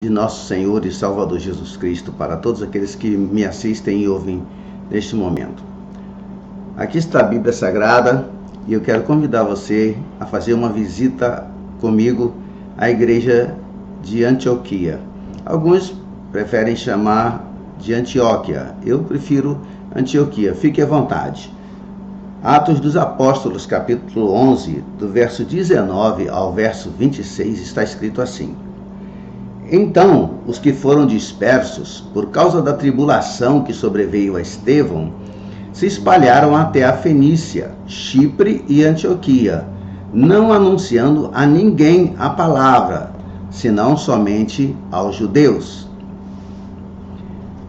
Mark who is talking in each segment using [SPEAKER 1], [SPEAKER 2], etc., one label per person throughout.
[SPEAKER 1] De nosso Senhor e Salvador Jesus Cristo para todos aqueles que me assistem e ouvem neste momento. Aqui está a Bíblia Sagrada e eu quero convidar você a fazer uma visita comigo à igreja de Antioquia. Alguns preferem chamar de Antioquia, eu prefiro Antioquia, fique à vontade. Atos dos Apóstolos, capítulo 11, do verso 19 ao verso 26, está escrito assim: Então, os que foram dispersos, por causa da tribulação que sobreveio a Estevão, se espalharam até a Fenícia, Chipre e Antioquia, não anunciando a ninguém a palavra, senão somente aos judeus.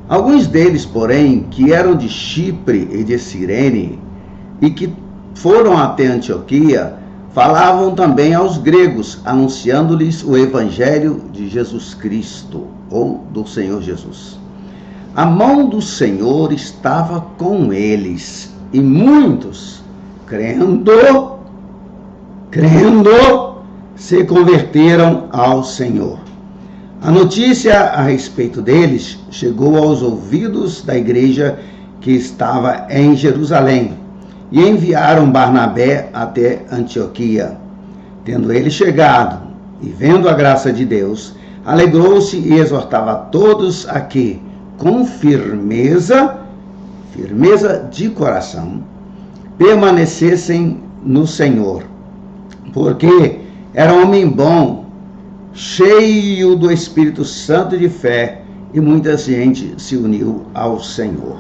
[SPEAKER 1] Alguns deles, porém, que eram de Chipre e de Cirene, e que foram até Antioquia, falavam também aos gregos, anunciando-lhes o evangelho de Jesus Cristo, ou do Senhor Jesus. A mão do Senhor estava com eles, e muitos, crendo, se converteram ao Senhor. A notícia a respeito deles chegou aos ouvidos da igreja que estava em Jerusalém, e enviaram Barnabé até Antioquia. Tendo ele chegado e vendo a graça de Deus, alegrou-se e exortava a todos a que, com firmeza de coração, permanecessem no Senhor, porque era homem bom, cheio do Espírito Santo e de fé, e muita gente se uniu ao Senhor.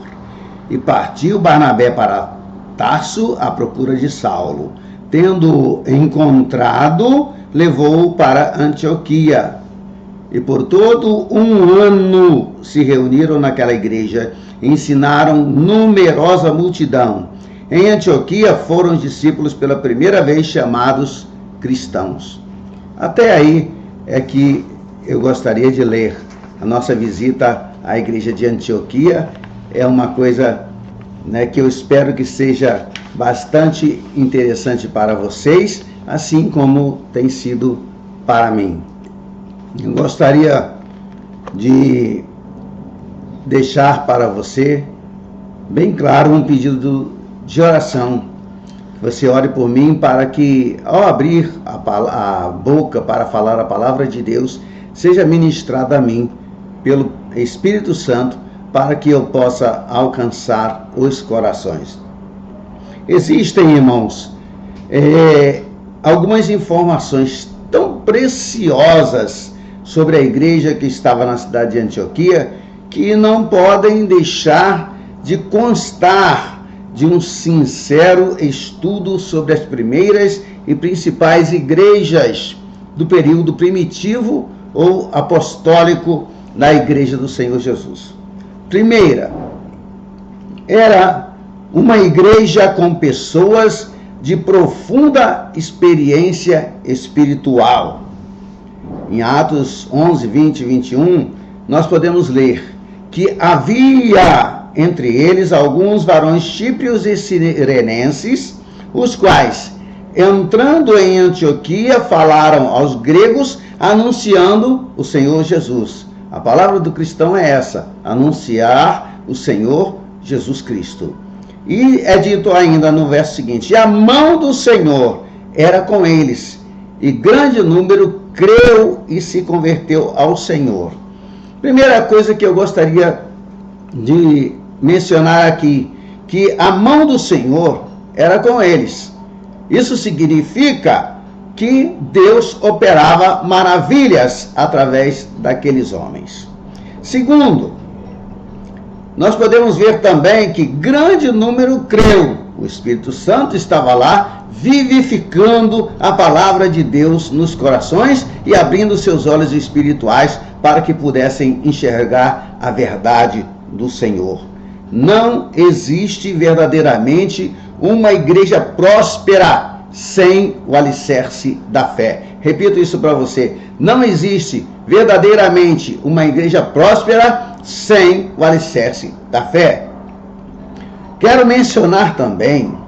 [SPEAKER 1] E partiu Barnabé para Tarso à procura de Saulo. Tendo encontrado, levou-o para Antioquia. E por todo um ano se reuniram naquela igreja e ensinaram numerosa multidão. Em Antioquia foram os discípulos pela primeira vez chamados cristãos. Até aí é que eu gostaria de ler. A nossa visita à igreja de Antioquia é uma coisa que eu espero que seja bastante interessante para vocês, assim como tem sido para mim. Eu gostaria de deixar para você bem claro um pedido de oração. Você ore por mim para que, ao abrir a boca para falar a palavra de Deus, seja ministrada a mim pelo Espírito Santo, para que eu possa alcançar os corações. Existem, irmãos, algumas informações tão preciosas sobre a igreja que estava na cidade de Antioquia, que não podem deixar de constar de um sincero estudo sobre as primeiras e principais igrejas do período primitivo ou apostólico na igreja do Senhor Jesus. Primeira, era uma igreja com pessoas de profunda experiência espiritual. Em Atos 11, 20 e 21, nós podemos ler que havia entre eles alguns varões chíprios e cirenenses, os quais, entrando em Antioquia, falaram aos gregos, anunciando o Senhor Jesus. A palavra do cristão é essa: anunciar o Senhor Jesus Cristo. E é dito ainda no verso seguinte: e a mão do Senhor era com eles, e grande número creu e se converteu ao Senhor. Primeira coisa que eu gostaria de mencionar aqui, que a mão do Senhor era com eles. Isso significa que Deus operava maravilhas através daqueles homens. Segundo, nós podemos ver também que grande número creu. O Espírito Santo estava lá, vivificando a palavra de Deus nos corações e abrindo seus olhos espirituais para que pudessem enxergar a verdade do Senhor. Não existe verdadeiramente uma igreja próspera sem o alicerce da fé. Repito isso para você: não existe verdadeiramente uma igreja próspera sem o alicerce da fé. Quero mencionar também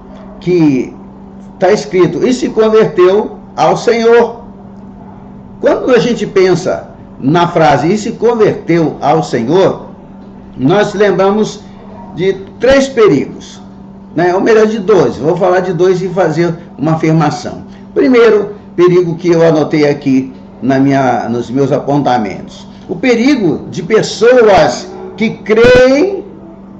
[SPEAKER 1] que está escrito: e se converteu ao Senhor. Quando a gente pensa na frase "e se converteu ao Senhor", nós lembramos de 3 perigos, né? Ou melhor, de 2. Vou falar de 2 e fazer uma afirmação. Primeiro perigo que eu anotei aqui nos meus apontamentos: o perigo de pessoas que creem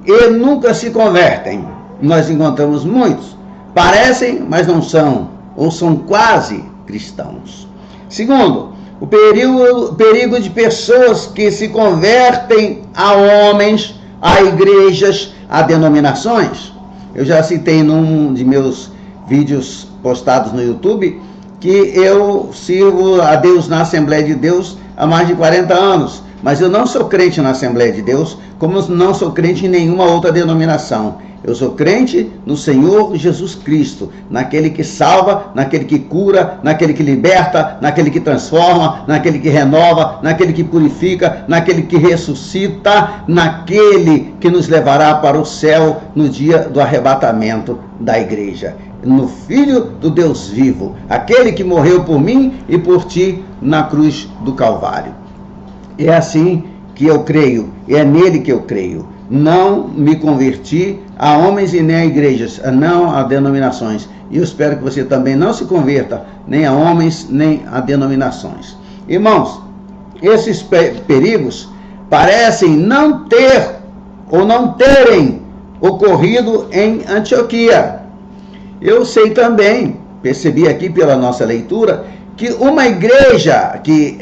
[SPEAKER 1] e nunca se convertem. Nós encontramos muitos, parecem, mas não são, ou são quase cristãos. Segundo, o perigo de pessoas que se convertem a homens, a igrejas, a denominações. Eu já citei num de meus vídeos postados no YouTube que eu sirvo a Deus na Assembleia de Deus há mais de 40 anos, mas eu não sou crente na Assembleia de Deus, como não sou crente em nenhuma outra denominação. Eu sou crente no Senhor Jesus Cristo, naquele que salva, naquele que cura, naquele que liberta, naquele que transforma, naquele que renova, naquele que purifica, naquele que ressuscita, naquele que nos levará para o céu no dia do arrebatamento da igreja. No Filho do Deus vivo, aquele que morreu por mim e por ti na cruz do Calvário. É assim que eu creio, é nele que eu creio. Não me converti a homens e nem a igrejas, não a denominações. E eu espero que você também não se converta nem a homens, nem a denominações. Irmãos, esses perigos parecem não ter ou não terem ocorrido em Antioquia. Eu sei também, percebi aqui pela nossa leitura, que uma igreja que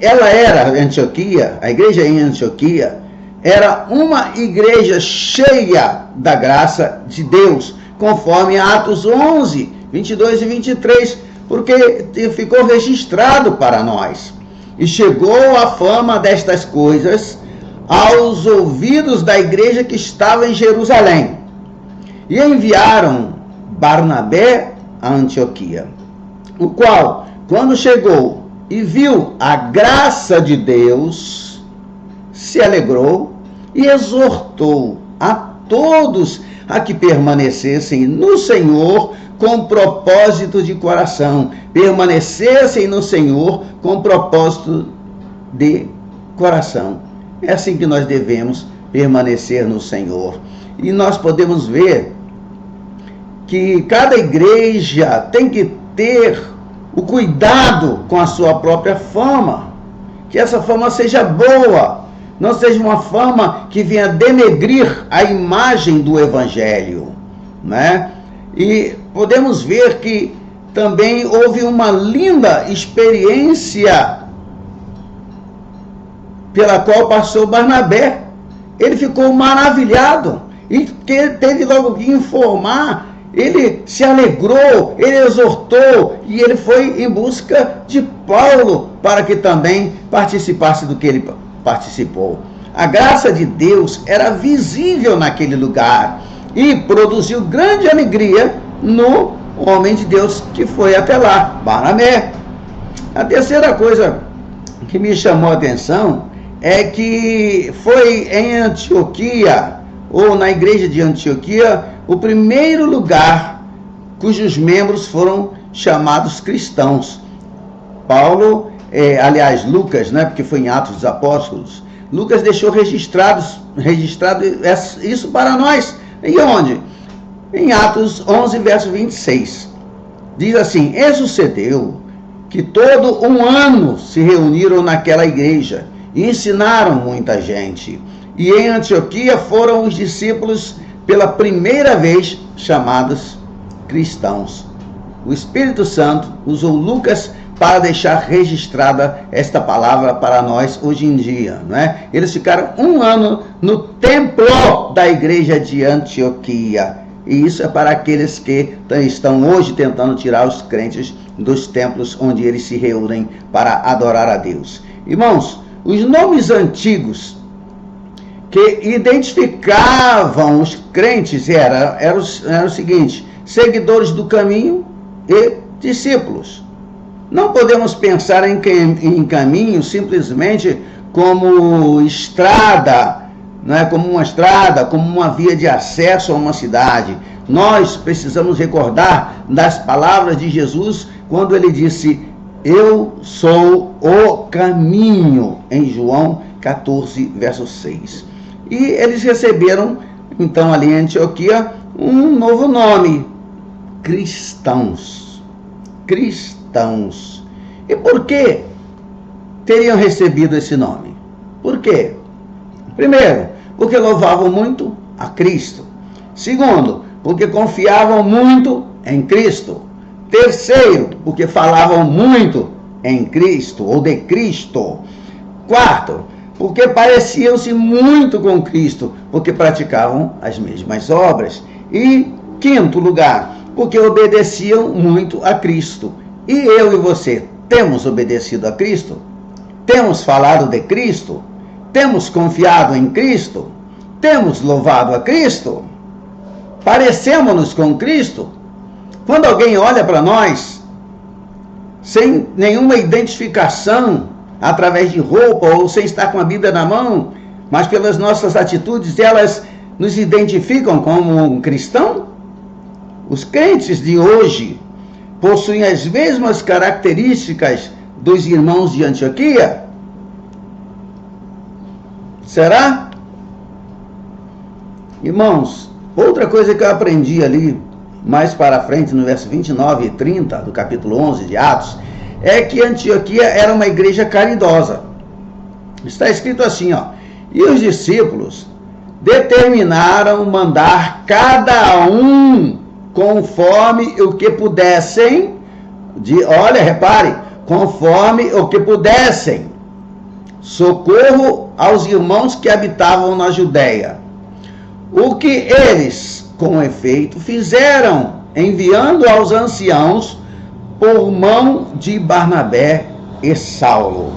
[SPEAKER 1] ela era Antioquia, a igreja em Antioquia, era uma igreja cheia da graça de Deus, conforme Atos 11, 22 e 23, porque ficou registrado para nós. E chegou a fama destas coisas aos ouvidos da igreja que estava em Jerusalém. E enviaram Barnabé a Antioquia, o qual, quando chegou e viu a graça de Deus, se alegrou e exortou a todos a que permanecessem no Senhor com propósito de coração. Permanecessem no Senhor com propósito de coração. É assim que nós devemos permanecer no Senhor. E nós podemos ver que cada igreja tem que ter o cuidado com a sua própria fama. Que essa fama seja boa, não seja uma fama que venha denegrir a imagem do Evangelho, né? E podemos ver que também houve uma linda experiência pela qual passou Barnabé. Ele ficou maravilhado e teve logo que informar. Ele se alegrou, ele exortou e ele foi em busca de Paulo para que também participasse do que ele participou. A graça de Deus era visível naquele lugar e produziu grande alegria no homem de Deus que foi até lá, Barnabé. A terceira coisa que me chamou a atenção é que foi em Antioquia, ou na igreja de Antioquia, o primeiro lugar cujos membros foram chamados cristãos. Paulo, aliás, Lucas, né, porque foi em Atos dos Apóstolos, Lucas deixou registrado isso para nós. E onde? Em Atos 11, verso 26. Diz assim: e sucedeu que todo um ano se reuniram naquela igreja e ensinaram muita gente. E em Antioquia foram os discípulos pela primeira vez chamados cristãos. O Espírito Santo usou Lucas para deixar registrada esta palavra para nós hoje em dia, não é? Eles ficaram um ano no templo da igreja de Antioquia. E isso é para aqueles que estão hoje tentando tirar os crentes dos templos onde eles se reúnem para adorar a Deus. Irmãos, os nomes antigos que identificavam os crentes era o seguinte: seguidores do caminho e discípulos. Não podemos pensar em caminho simplesmente como estrada, não é? Como uma estrada, como uma via de acesso a uma cidade. Nós precisamos recordar das palavras de Jesus quando ele disse: Eu sou o caminho, em João 14, verso 6. E eles receberam, então, ali em Antioquia, um novo nome: cristãos. Cristãos. E por que teriam recebido esse nome? Por quê? Primeiro, porque louvavam muito a Cristo. Segundo, porque confiavam muito em Cristo. Terceiro, porque falavam muito em Cristo ou de Cristo. Quarto, porque pareciam-se muito com Cristo, porque praticavam as mesmas obras. E quinto lugar, porque obedeciam muito a Cristo. E eu e você temos obedecido a Cristo? Temos falado de Cristo? Temos confiado em Cristo? Temos louvado a Cristo? Parecemos-nos com Cristo? Quando alguém olha para nós, sem nenhuma identificação, através de roupa ou sem estar com a Bíblia na mão, mas pelas nossas atitudes, elas nos identificam como um cristão? Os crentes de hoje possuem as mesmas características dos irmãos de Antioquia? Será? Irmãos, outra coisa que eu aprendi ali, mais para frente, no verso 29 e 30 do capítulo 11 de Atos, é que Antioquia era uma igreja caridosa. Está escrito assim, ó: e os discípulos determinaram mandar cada um conforme o que pudessem, repare, conforme o que pudessem, socorro aos irmãos que habitavam na Judéia. O que eles, com efeito, fizeram, enviando aos anciãos por mão de Barnabé e Saulo.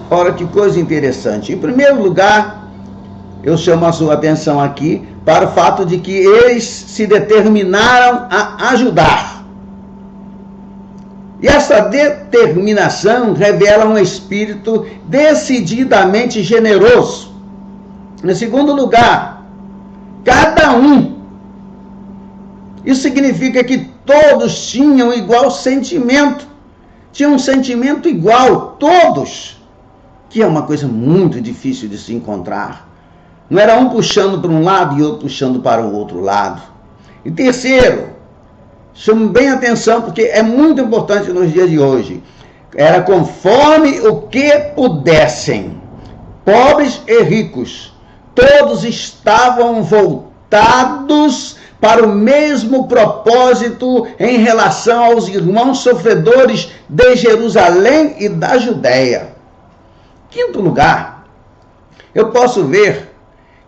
[SPEAKER 1] Ora, que coisa interessante. Em primeiro lugar, eu chamo a sua atenção aqui para o fato de que eles se determinaram a ajudar. E essa determinação revela um espírito decididamente generoso. Em segundo lugar, cada um. Isso significa que todos tinham igual sentimento. Tinham um sentimento igual, todos. Que é uma coisa muito difícil de se encontrar. Não era um puxando para um lado e outro puxando para o outro lado. E terceiro, chamo bem a atenção porque é muito importante nos dias de hoje. Era conforme o que pudessem. Pobres e ricos, todos estavam voltados para o mesmo propósito em relação aos irmãos sofredores de Jerusalém e da Judéia. Quinto lugar, eu posso ver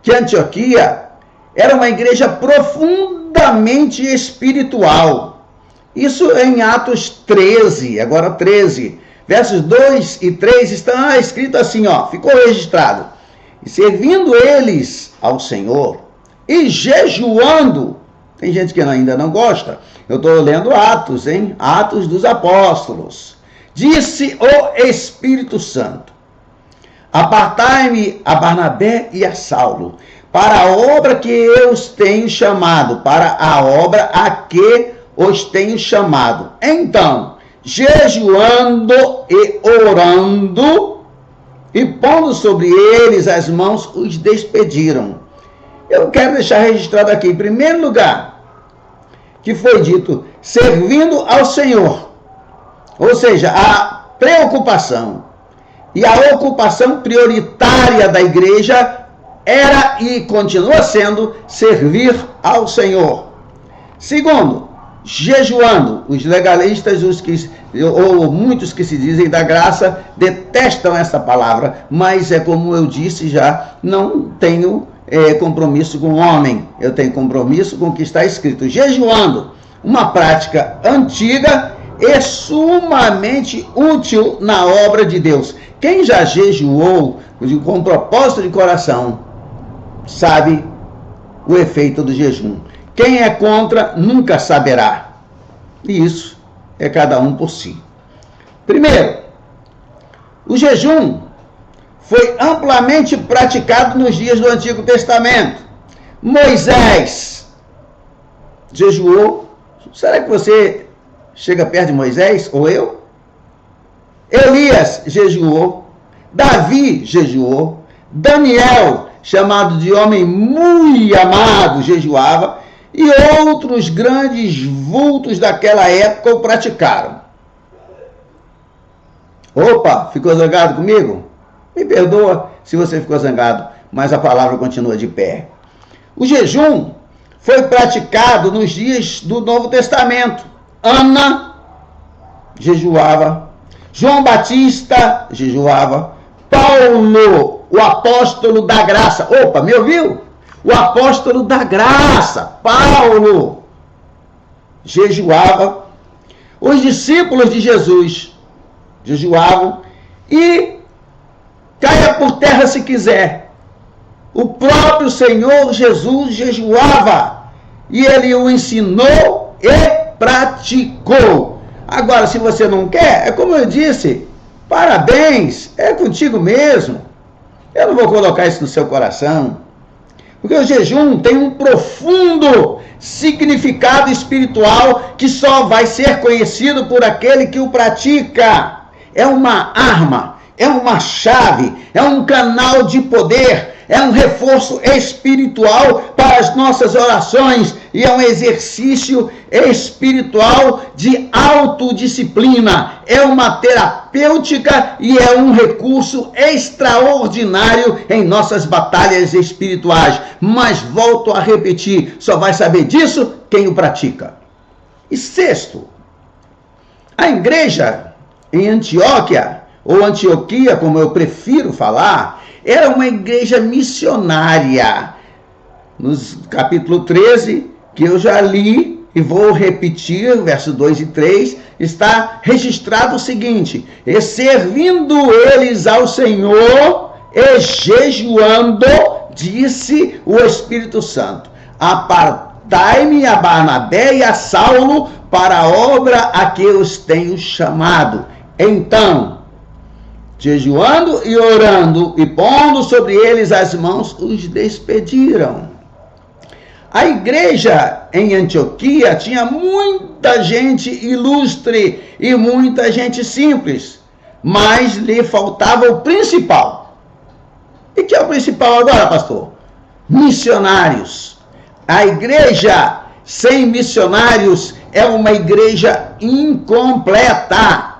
[SPEAKER 1] que Antioquia era uma igreja profundamente espiritual. Isso em Atos 13, agora 13, versos 2 e 3 está escrito assim, ó, ficou registrado: e servindo eles ao Senhor e jejuando. Tem gente que ainda não gosta. Eu estou lendo Atos, hein? Atos dos Apóstolos. Disse o Espírito Santo: apartai-me a Barnabé e a Saulo, para a obra que eu os tenho chamado, para a obra a que os tenho chamado. Então, jejuando e orando, e pondo sobre eles as mãos, os despediram. Eu quero deixar registrado aqui, em primeiro lugar, que foi dito servindo ao Senhor. Ou seja, a preocupação e a ocupação prioritária da igreja era e continua sendo servir ao Senhor. Segundo, jejuando. Os legalistas, ou muitos que se dizem da graça, detestam essa palavra, mas é como eu disse já, não tenho compromisso com o homem, eu tenho compromisso com o que está escrito. Jejuando, uma prática antiga e sumamente útil na obra de Deus. Quem já jejuou com propósito de coração, sabe o efeito do jejum. Quem é contra nunca saberá. E isso é cada um por si. Primeiro, o jejum foi amplamente praticado nos dias do Antigo Testamento. Moisés jejuou. Será que você chega perto de Moisés, ou eu? Elias jejuou, Davi jejuou, Daniel, chamado de homem muito amado, jejuava, e outros grandes vultos daquela época o praticaram. Opa, ficou zangado comigo? Me perdoa se você ficou zangado, mas a palavra continua de pé. O jejum foi praticado nos dias do Novo Testamento. Ana jejuava, João Batista jejuava, Paulo, o apóstolo da graça. Opa, me ouviu? O apóstolo da graça, Paulo, jejuava. Os discípulos de Jesus jejuavam e caia por terra se quiser. O próprio Senhor Jesus jejuava e ele o ensinou e praticou. Agora, se você não quer, é como eu disse, parabéns, é contigo mesmo. Eu não vou colocar isso no seu coração, porque o jejum tem um profundo significado espiritual que só vai ser conhecido por aquele que o pratica. É uma arma, é uma chave, é um canal de poder, é um reforço espiritual para as nossas orações e é um exercício espiritual de autodisciplina. É uma terapêutica e é um recurso extraordinário em nossas batalhas espirituais. Mas volto a repetir, só vai saber disso quem o pratica. E sexto, a igreja em Antioquia, ou Antioquia, como eu prefiro falar, era uma igreja missionária. No capítulo 13, que eu já li e vou repetir, versos 2 e 3, está registrado o seguinte: e servindo eles ao Senhor e jejuando, disse o Espírito Santo, apartai-me a Barnabé e a Saulo para a obra a que os tenho chamado. Então, jejuando e orando e pondo sobre eles as mãos, os despediram. A igreja em Antioquia tinha muita gente ilustre e muita gente simples, mas lhe faltava o principal. E que é o principal agora, pastor? Missionários. A igreja sem missionários é uma igreja incompleta.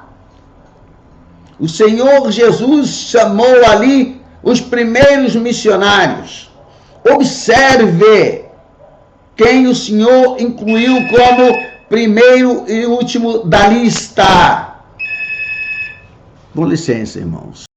[SPEAKER 1] O Senhor Jesus chamou ali os primeiros missionários. Observe quem o Senhor incluiu como primeiro e último da lista. Com licença, irmãos.